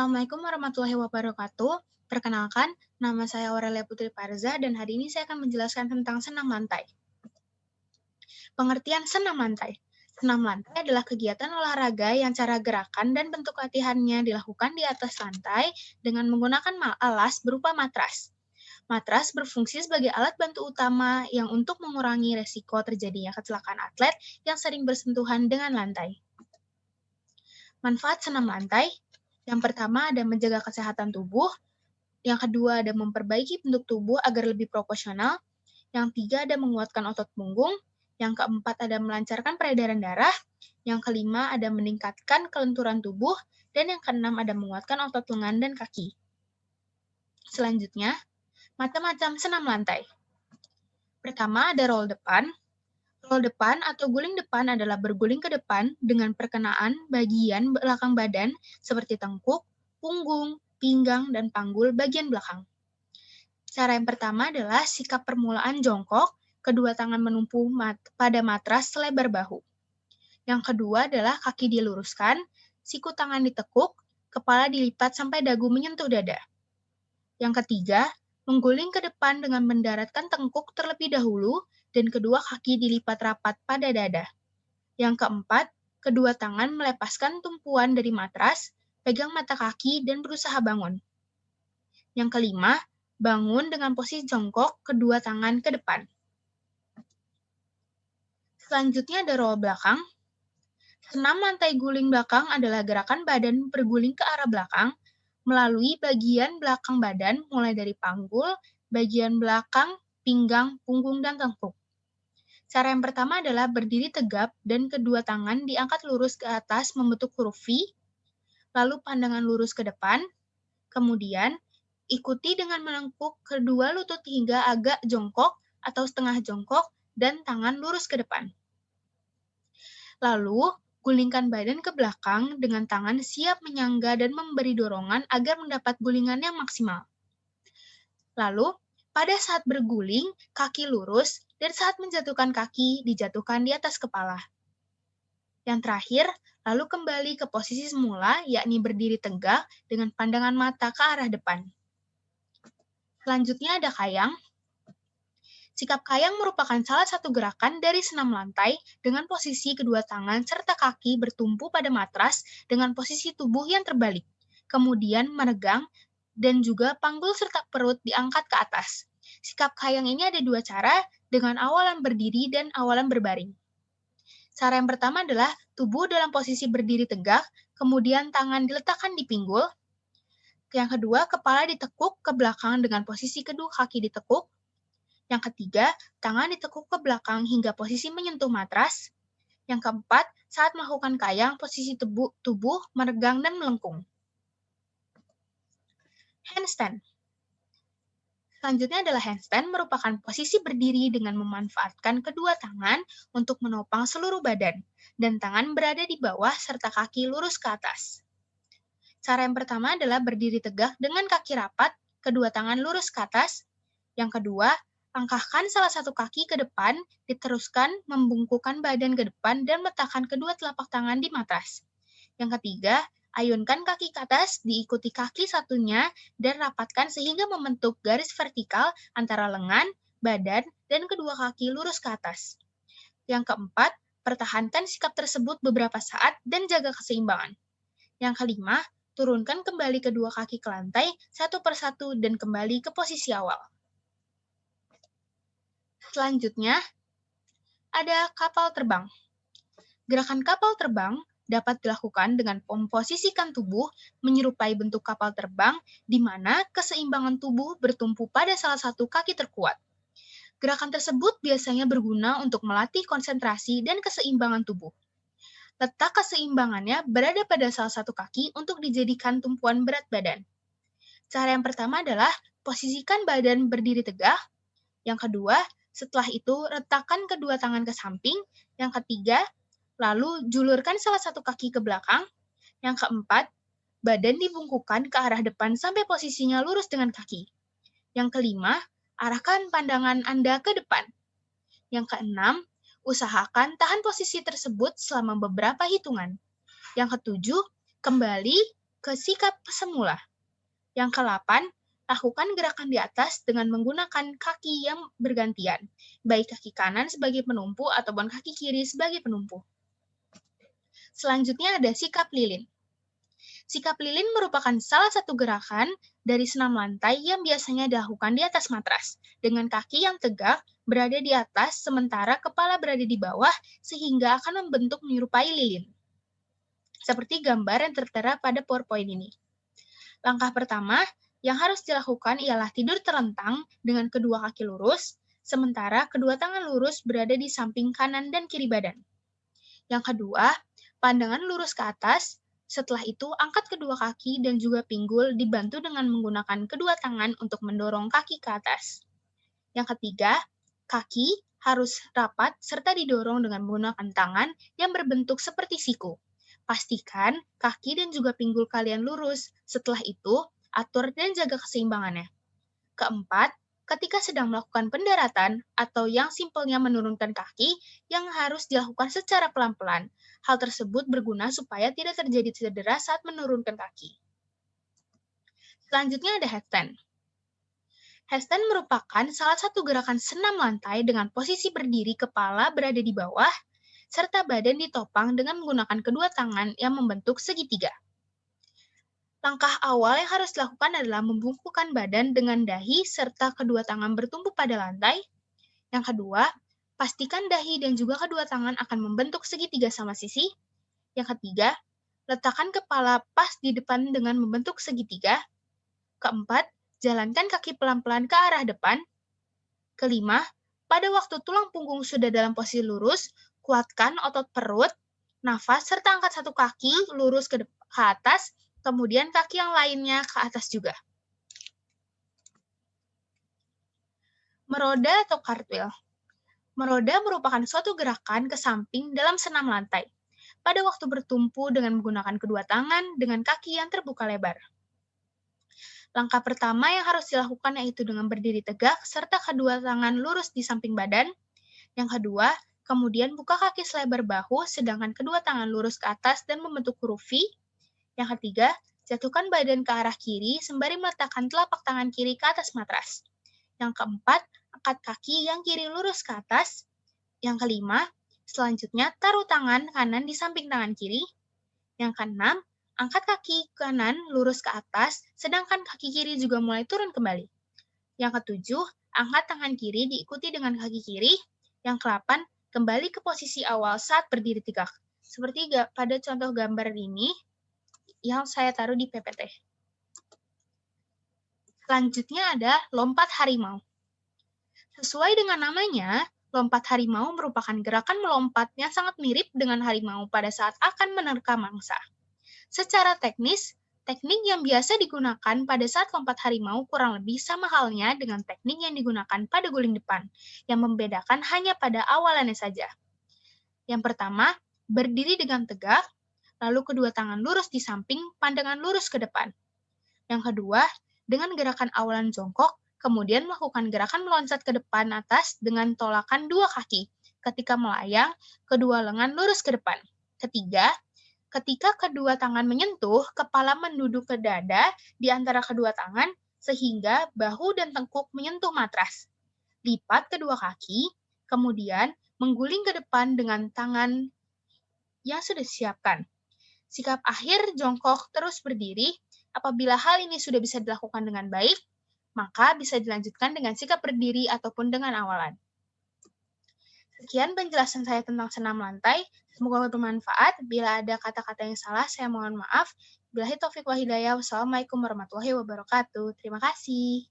Assalamualaikum warahmatullahi wabarakatuh. Perkenalkan, nama saya Aurelia Putri Parza dan hari ini saya akan menjelaskan tentang senam lantai. Pengertian senam lantai. Senam lantai adalah kegiatan olahraga yang cara gerakan dan bentuk latihannya dilakukan di atas lantai dengan menggunakan alas berupa matras. Matras berfungsi sebagai alat bantu utama yang untuk mengurangi resiko terjadinya kecelakaan atlet yang sering bersentuhan dengan lantai. Manfaat senam lantai. Yang pertama ada menjaga kesehatan tubuh, yang kedua ada memperbaiki bentuk tubuh agar lebih proporsional, yang tiga ada menguatkan otot punggung, yang keempat ada melancarkan peredaran darah, yang kelima ada meningkatkan kelenturan tubuh, dan yang keenam ada menguatkan otot lengan dan kaki. Selanjutnya, macam-macam senam lantai. Pertama ada roll depan. Roll depan atau guling depan adalah berguling ke depan dengan perkenaan bagian belakang badan seperti tengkuk, punggung, pinggang, dan panggul bagian belakang. Cara yang pertama adalah sikap permulaan jongkok, kedua tangan menumpu pada matras selebar bahu. Yang kedua adalah kaki diluruskan, siku tangan ditekuk, kepala dilipat sampai dagu menyentuh dada. Yang ketiga, mengguling ke depan dengan mendaratkan tengkuk terlebih dahulu dan kedua kaki dilipat rapat pada dada. Yang keempat, kedua tangan melepaskan tumpuan dari matras, pegang mata kaki, dan berusaha bangun. Yang kelima, bangun dengan posisi jongkok, kedua tangan ke depan. Selanjutnya ada roll belakang. Senam lantai guling belakang adalah gerakan badan berguling ke arah belakang melalui bagian belakang badan mulai dari panggul, bagian belakang, pinggang, punggung, dan tengkuk. Cara yang pertama adalah berdiri tegap dan kedua tangan diangkat lurus ke atas membentuk huruf V, lalu pandangan lurus ke depan, kemudian ikuti dengan melengkung kedua lutut hingga agak jongkok atau setengah jongkok dan tangan lurus ke depan. Lalu, gulingkan badan ke belakang dengan tangan siap menyangga dan memberi dorongan agar mendapat gulingan yang maksimal. Lalu, pada saat berguling, kaki lurus, dan saat menjatuhkan kaki, dijatuhkan di atas kepala. Yang terakhir, lalu kembali ke posisi semula, yakni berdiri tegak dengan pandangan mata ke arah depan. Selanjutnya ada kayang. Sikap kayang merupakan salah satu gerakan dari senam lantai dengan posisi kedua tangan serta kaki bertumpu pada matras dengan posisi tubuh yang terbalik, kemudian menegang, dan juga panggul serta perut diangkat ke atas. Sikap kayang ini ada dua cara, dengan awalan berdiri dan awalan berbaring. Cara yang pertama adalah tubuh dalam posisi berdiri tegak, kemudian tangan diletakkan di pinggul. Yang kedua, kepala ditekuk ke belakang dengan posisi kedua kaki ditekuk. Yang ketiga, tangan ditekuk ke belakang hingga posisi menyentuh matras. Yang keempat, saat melakukan kayang, posisi tubuh meregang dan melengkung. Handstand. Selanjutnya adalah handstand merupakan posisi berdiri dengan memanfaatkan kedua tangan untuk menopang seluruh badan, dan tangan berada di bawah serta kaki lurus ke atas. Cara yang pertama adalah berdiri tegak dengan kaki rapat, kedua tangan lurus ke atas. Yang kedua, angkahkan salah satu kaki ke depan, diteruskan membungkukkan badan ke depan dan meletakkan kedua telapak tangan di matras. Yang ketiga, ayunkan kaki ke atas, diikuti kaki satunya, dan rapatkan sehingga membentuk garis vertikal antara lengan, badan, dan kedua kaki lurus ke atas. Yang keempat, pertahankan sikap tersebut beberapa saat dan jaga keseimbangan. Yang kelima, turunkan kembali kedua kaki ke lantai satu persatu dan kembali ke posisi awal. Selanjutnya, ada kapal terbang. Gerakan kapal terbang dapat dilakukan dengan memposisikan tubuh menyerupai bentuk kapal terbang di mana keseimbangan tubuh bertumpu pada salah satu kaki terkuat. Gerakan tersebut biasanya berguna untuk melatih konsentrasi dan keseimbangan tubuh. Letak keseimbangannya berada pada salah satu kaki untuk dijadikan tumpuan berat badan. Cara yang pertama adalah posisikan badan berdiri tegak. Yang kedua, setelah itu letakkan kedua tangan ke samping. Yang ketiga, lalu julurkan salah satu kaki ke belakang. Yang keempat, badan dibungkukkan ke arah depan sampai posisinya lurus dengan kaki. Yang kelima, arahkan pandangan Anda ke depan. Yang keenam, usahakan tahan posisi tersebut selama beberapa hitungan. Yang ketujuh, kembali ke sikap semula. Yang ke-8, lakukan gerakan di atas dengan menggunakan kaki yang bergantian, baik kaki kanan sebagai penumpu ataupun kaki kiri sebagai penumpu. Selanjutnya ada sikap lilin. Sikap lilin merupakan salah satu gerakan dari senam lantai yang biasanya dilakukan di atas matras, dengan kaki yang tegak berada di atas sementara kepala berada di bawah sehingga akan membentuk menyerupai lilin. Seperti gambar yang tertera pada PowerPoint ini. Langkah pertama yang harus dilakukan ialah tidur terlentang dengan kedua kaki lurus, sementara kedua tangan lurus berada di samping kanan dan kiri badan. Yang kedua, pandangan lurus ke atas. Setelah itu, angkat kedua kaki dan juga pinggul dibantu dengan menggunakan kedua tangan untuk mendorong kaki ke atas. Yang ketiga, kaki harus rapat serta didorong dengan menggunakan tangan yang berbentuk seperti siku. Pastikan kaki dan juga pinggul kalian lurus. Setelah itu, atur dan jaga keseimbangannya. Keempat, ketika sedang melakukan pendaratan atau yang simpelnya menurunkan kaki yang harus dilakukan secara pelan-pelan. Hal tersebut berguna supaya tidak terjadi cedera saat menurunkan kaki. Selanjutnya ada headstand. Headstand merupakan salah satu gerakan senam lantai dengan posisi berdiri kepala berada di bawah, serta badan ditopang dengan menggunakan kedua tangan yang membentuk segitiga. Langkah awal yang harus dilakukan adalah membungkukkan badan dengan dahi serta kedua tangan bertumpu pada lantai. Yang kedua, pastikan dahi dan juga kedua tangan akan membentuk segitiga sama sisi. Yang ketiga, letakkan kepala pas di depan dengan membentuk segitiga. Keempat, jalankan kaki pelan-pelan ke arah depan. Kelima, pada waktu tulang punggung sudah dalam posisi lurus, kuatkan otot perut, nafas, serta angkat satu kaki lurus ke atas, kemudian kaki yang lainnya ke atas juga. Meroda atau cartwheel. Meroda merupakan suatu gerakan ke samping dalam senam lantai. Pada waktu bertumpu dengan menggunakan kedua tangan dengan kaki yang terbuka lebar. Langkah pertama yang harus dilakukan yaitu dengan berdiri tegak serta kedua tangan lurus di samping badan. Yang kedua, kemudian buka kaki selebar bahu sedangkan kedua tangan lurus ke atas dan membentuk huruf V. Yang ketiga, jatuhkan badan ke arah kiri sembari meletakkan telapak tangan kiri ke atas matras. Yang keempat, angkat kaki yang kiri lurus ke atas. Yang kelima, selanjutnya taruh tangan kanan di samping tangan kiri. Yang keenam, angkat kaki kanan lurus ke atas, sedangkan kaki kiri juga mulai turun kembali. Yang ketujuh, angkat tangan kiri diikuti dengan kaki kiri. Yang ke-8, kembali ke posisi awal saat berdiri tegak. Seperti pada contoh gambar ini, yang saya taruh di PPT. Selanjutnya ada lompat harimau. Sesuai dengan namanya, lompat harimau merupakan gerakan melompat yang sangat mirip dengan harimau pada saat akan menerkam mangsa. Secara teknis, teknik yang biasa digunakan pada saat lompat harimau kurang lebih sama halnya dengan teknik yang digunakan pada guling depan, yang membedakan hanya pada awalannya saja. Yang pertama, berdiri dengan tegak, lalu kedua tangan lurus di samping, pandangan lurus ke depan. Yang kedua, dengan gerakan awalan jongkok, kemudian melakukan gerakan meloncat ke depan atas dengan tolakan dua kaki. Ketika melayang, kedua lengan lurus ke depan. Ketiga, ketika kedua tangan menyentuh, kepala menduduk ke dada di antara kedua tangan, sehingga bahu dan tengkuk menyentuh matras. Lipat kedua kaki, kemudian mengguling ke depan dengan tangan yang sudah disiapkan. Sikap akhir jongkok terus berdiri. Apabila hal ini sudah bisa dilakukan dengan baik, maka bisa dilanjutkan dengan sikap berdiri ataupun dengan awalan. Sekian penjelasan saya tentang senam lantai. Semoga bermanfaat. Bila ada kata-kata yang salah, saya mohon maaf. Billahi taufiq wa hidayah. Wassalamualaikum warahmatullahi wabarakatuh. Terima kasih.